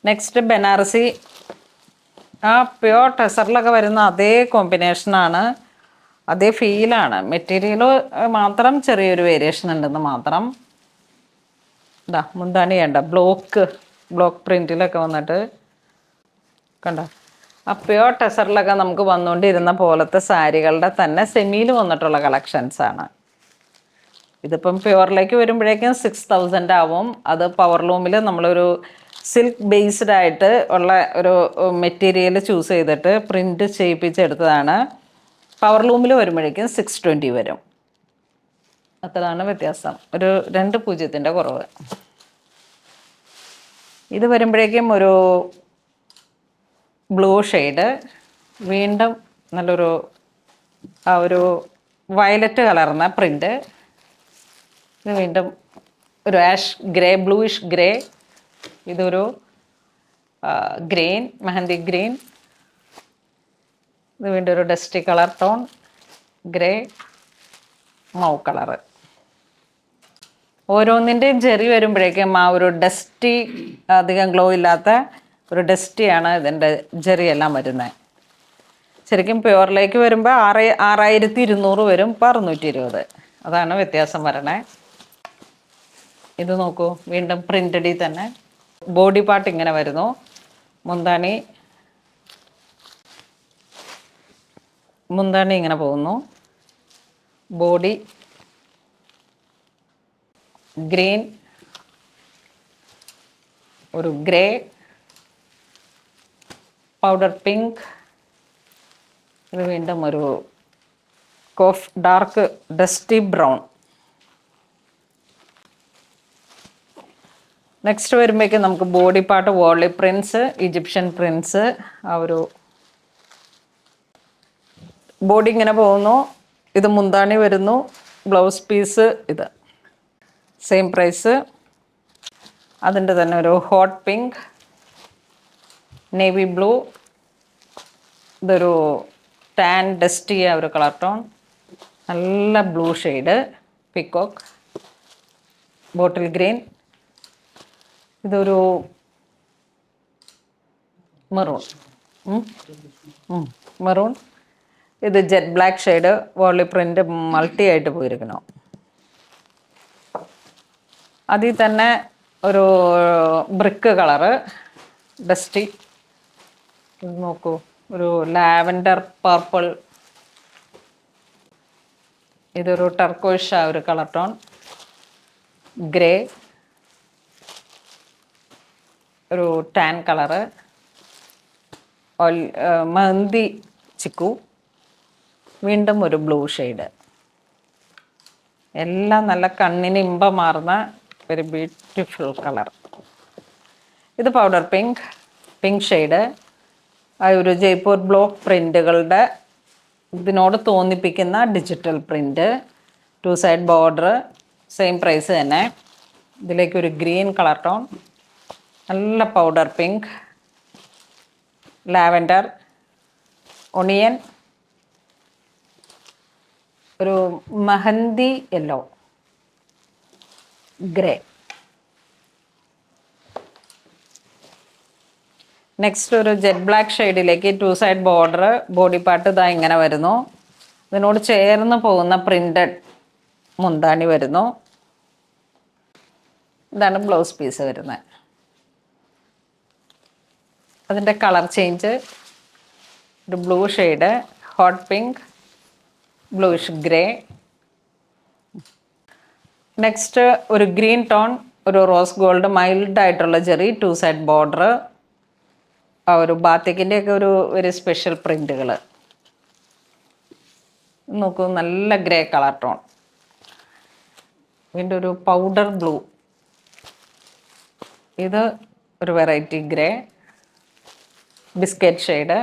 Next Banarasi. ആ pure ടെസറിലൊക്കെ വരുന്ന അതേ കോമ്പിനേഷനാണ്, അതേ ഫീലാണ്. മെറ്റീരിയൽ മാത്രം ചെറിയൊരു വേരിയേഷൻ ഉണ്ടെന്ന് മാത്രം. ഇതാ മുന്താണി വേണ്ട ബ്ലോക്ക് പ്രിന്റിലൊക്കെ വന്നിട്ട് കണ്ട. ആ പ്യുവർ ടെസറിലൊക്കെ നമുക്ക് വന്നുകൊണ്ടിരുന്ന പോലത്തെ സാരികളുടെ തന്നെ സെമിയിൽ വന്നിട്ടുള്ള കളക്ഷൻസാണ്. ഇതിപ്പം പ്യുവറിലേക്ക് വരുമ്പോഴേക്കും 6000 ആവും. അത് പവർ ലൂമിൽ നമ്മളൊരു സിൽക്ക് ബേസ്ഡ് ആയിട്ട് ഉള്ള ഒരു മെറ്റീരിയൽ ചൂസ് ചെയ്തിട്ട് പ്രിന്റ് ചെയ്യിപ്പിച്ചെടുത്തതാണ്. പവർ ലൂമിൽ വരുമ്പോഴേക്കും 620 വരും. അത്രയാണ് വ്യത്യാസം, ഒരു 2 കുറവ്. ഇത് വരുമ്പോഴേക്കും ഒരു ബ്ലൂ ഷെയ്ഡ്, വീണ്ടും നല്ലൊരു ആ ഒരു വയലറ്റ് കളർന്ന പ്രിന്റ്. ഇത് വീണ്ടും ഒരു ആഷ് ഗ്രേ, ബ്ലൂയിഷ് ഗ്രേ. ഇതൊരു ഗ്രീൻ, മെഹന്തി ഗ്രീൻ. ഇത് വീണ്ടും ഒരു dusty colour tone, grey, mauve colour. ഓരോന്നിൻ്റെയും ജെറി വരുമ്പോഴേക്കും ആ ഒരു ഡസ്റ്റി, അധികം ഗ്ലോ ഇല്ലാത്ത ഒരു ഡസ്റ്റിയാണ് ഇതിൻ്റെ ജെറി എല്ലാം വരുന്നത്. ശരിക്കും പ്യുവറിലേക്ക് വരുമ്പോൾ 6200 വരും, ഇപ്പോൾ 620. അതാണ് വ്യത്യാസം വരണേ. ഇത് നോക്കൂ, വീണ്ടും പ്രിന്റഡിൽ തന്നെ ബോഡി പാർട്ട് ഇങ്ങനെ വരുന്നു. മുന്താണി ഇങ്ങനെ പോകുന്നു. ബോഡി ഗ്രീൻ, ഒരു ഗ്രേ, പൗഡർ പിങ്ക്. ഇത് വീണ്ടും ഒരു ഡാർക്ക് ഡസ്റ്റി ബ്രൗൺ. നെക്സ്റ്റ് വരുമ്പോഴേക്കും നമുക്ക് body part volley Prince, Egyptian Prince. ആ ഒരു ബോഡി ഇങ്ങനെ പോകുന്നു. ഇത് മുന്താണി വരുന്നു. ബ്ലൗസ് പീസ് ഇത് സെയിം പ്രൈസ്. അതിൻ്റെ തന്നെ ഒരു ഹോട്ട് പിങ്ക്, നേവി ബ്ലൂ. ഇതൊരു ടാൻ ഡസ്റ്റി ആ ഒരു കളർ ടോൺ, നല്ല blue shade, peacock, bottle green. ഇതൊരു മെറൂൺ. ഇത് jet black shade, volley print multi ആയിട്ട് പോയിരിക്കണം. അതിൽ തന്നെ ഒരു ബ്രിക്ക് കളറ്, ഡസ്റ്റി. ഇത് നോക്കൂ, ഒരു ലാവൻഡർ പർപ്പിൾ. ഇതൊരു ടർക്കോയിഷ് ആ ഒരു കളർ ടോൺ, ഗ്രേ, ഒരു ടാൻ കളറ്, മെഹന്തി ചിക്കു. വീണ്ടും ഒരു ബ്ലൂ ഷെയ്ഡ്. എല്ലാം നല്ല കണ്ണിന് ഇമ്പമാർന്ന ഒരു ബ്യൂട്ടിഫുൾ കളർ. ഇത് പൗഡർ പിങ്ക് ഷെയ്ഡ്. ആ ഒരു ജയ്പൂർ ബ്ലോക്ക് പ്രിന്റുകളുടെ ഇതിനോട് തോന്നിപ്പിക്കുന്ന digital print. 2 side border, same price തന്നെ. ഇതിലേക്ക് ഒരു ഗ്രീൻ കളർ ടോൺ, നല്ല പൗഡർ പിങ്ക്, ലാവൻഡർ, ഒണിയൻ, ഒരു മെഹന്തി യെല്ലോ, ഗ്രേ. നെക്സ്റ്റ് ഒരു ജെറ്റ് ബ്ലാക്ക് ഷെയ്ഡിലേക്ക് 2 സൈഡ് ബോർഡർ, ബോഡി പാർട്ട് ഇതാ ഇങ്ങനെ വരുന്നു. ഇതിനോട് ചേർന്ന് പോകുന്ന പ്രിന്റഡ് മുന്താണി വരുന്നു. ഇതാണ് ബ്ലൗസ് പീസ് വരുന്നത്. അതിൻ്റെ കളർ ചേഞ്ച്, ഒരു blue shade, hot pink, bluish grey. Next ഒരു ഗ്രീൻ ടോൺ, ഒരു റോസ് ഗോൾഡ്, മൈൽഡ് ആയിട്ടുള്ള ജെറി, 2 സൈഡ് ബോർഡർ. ആ ഒരു ബാത്തിക്കിൻ്റെയൊക്കെ ഒരു വെരി സ്പെഷ്യൽ പ്രിന്റുകൾ നോക്കൂ. നല്ല ഗ്രേ കളർ ടോൺ, വീണ്ടും ഒരു പൗഡർ ബ്ലൂ. ഇത് ഒരു variety grey, biscuit shade,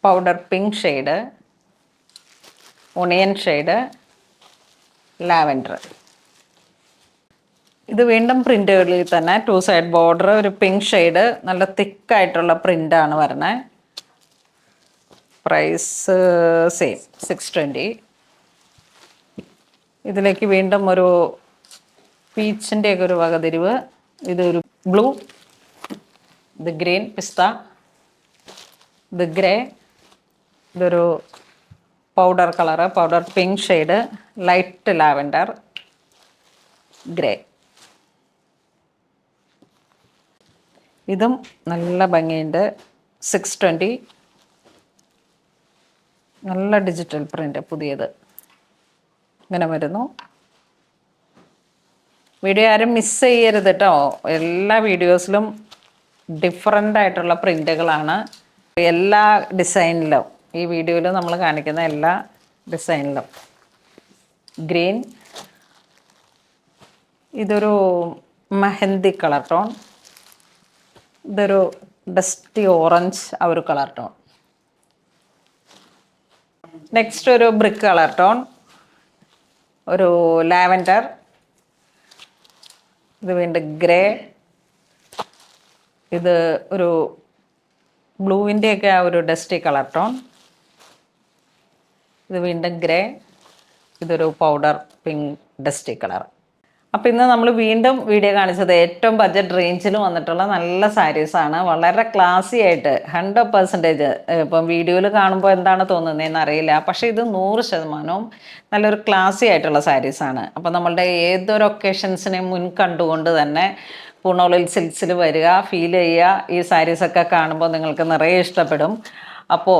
powder pink shade, onion shade, lavender. ഇത് വീണ്ടും പ്രിന്റുകളിൽ തന്നെ 2 സൈഡ് ബോർഡർ, ഒരു പിങ്ക് ഷെയ്ഡ്, നല്ല തിക്കായിട്ടുള്ള പ്രിൻ്റാണ് വരണത്. Price same 620. ഇതിലേക്ക് വീണ്ടും ഒരു പീച്ചിൻ്റെയൊക്കെ ഒരു വകതിരിവ്. ഇതൊരു ബ്ലൂ, ഇത് ഗ്രീൻ പിസ്ത, ഇത് ഗ്രേ, ഇതൊരു powder colour, powder pink shade, light lavender, grey. ഇതും നല്ല ഭംഗിയുണ്ട്. 620, നല്ല ഡിജിറ്റൽ പ്രിൻ്റ്, പുതിയത് ഇങ്ങനെ വരുന്നു. വീഡിയോ ആരും മിസ് ചെയ്യരുത് കേട്ടോ. എല്ലാ വീഡിയോസിലും ഡിഫറെൻ്റ് ആയിട്ടുള്ള പ്രിൻ്റുകളാണ്, എല്ലാ ഡിസൈനിലും. ഈ വീഡിയോയിൽ നമ്മൾ കാണിക്കുന്ന എല്ലാ ഡിസൈനിലും. ഗ്രീൻ, ഇതൊരു മെഹന്തി കളർ ടോൺ, ഇതൊരു ഡസ്റ്റി ഓറഞ്ച് ആ ഒരു കളർ ടോൺ. നെക്സ്റ്റ് ഒരു ബ്രിക്ക് കളർ ടോൺ, ഒരു ലാവൻഡർ, ഇത് വീണ്ടും ഗ്രേ, ഇത് ഒരു ബ്ലൂവിൻ്റെയൊക്കെ ആ ഒരു ഡസ്റ്റി കളർ ടോൺ, ഇത് വീണ്ടും ഗ്രേ, ഇതൊരു പൗഡർ പിങ്ക് ഡസ്റ്റി കളർ. അപ്പോൾ ഇന്ന് നമ്മൾ വീണ്ടും വീഡിയോ കാണിച്ചത് ഏറ്റവും ബഡ്ജറ്റ് റേഞ്ചിൽ വന്നിട്ടുള്ള നല്ല സാരീസാണ്. വളരെ ക്ലാസി ആയിട്ട് 100%. ഇപ്പം വീഡിയോയിൽ കാണുമ്പോൾ എന്താണ് തോന്നുന്നതെന്ന് അറിയില്ല, പക്ഷേ ഇത് 100% നല്ലൊരു ക്ലാസി ആയിട്ടുള്ള സാരീസാണ്. അപ്പോൾ നമ്മളുടെ ഏതൊരു ഒക്കേഷൻസിനെ മുൻ കണ്ടുകൊണ്ട് തന്നെ പൂർണ്ണോളിൽ സിൽക്സിൽ വരിക, ഫീൽ ചെയ്യുക. ഈ സാരീസൊക്കെ കാണുമ്പോൾ നിങ്ങൾക്ക് നിറയെ ഇഷ്ടപ്പെടും. അപ്പോൾ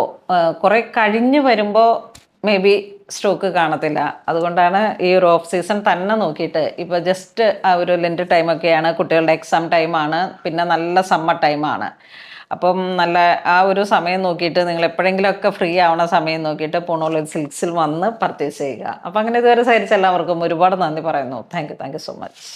കുറേ കഴിഞ്ഞ് വരുമ്പോൾ മേ ബി സ്റ്റോക്ക് കാണത്തില്ല. അതുകൊണ്ടാണ് ഈ ഒരു ഓഫ് സീസൺ തന്നെ നോക്കിയിട്ട്, ഇപ്പോൾ ജസ്റ്റ് ആ ഒരു ലെൻറ്റ് ടൈമൊക്കെയാണ്, കുട്ടികളുടെ എക്സാം ടൈമാണ്, പിന്നെ നല്ല സമ്മർ ടൈമാണ്. അപ്പം നല്ല ആ ഒരു സമയം നോക്കിയിട്ട്, നിങ്ങൾ എപ്പോഴെങ്കിലുമൊക്കെ ഫ്രീ ആവണ സമയം നോക്കിയിട്ട് പൂർണ്ണോളിൽ സിൽക്സിൽ വന്ന് പർച്ചേസ് ചെയ്യുക. അപ്പോൾ അങ്ങനെ ഇതുവരെ സൈരിച്ച് എല്ലാവർക്കും ഒരുപാട് നന്ദി പറയുന്നു. Thank you so much.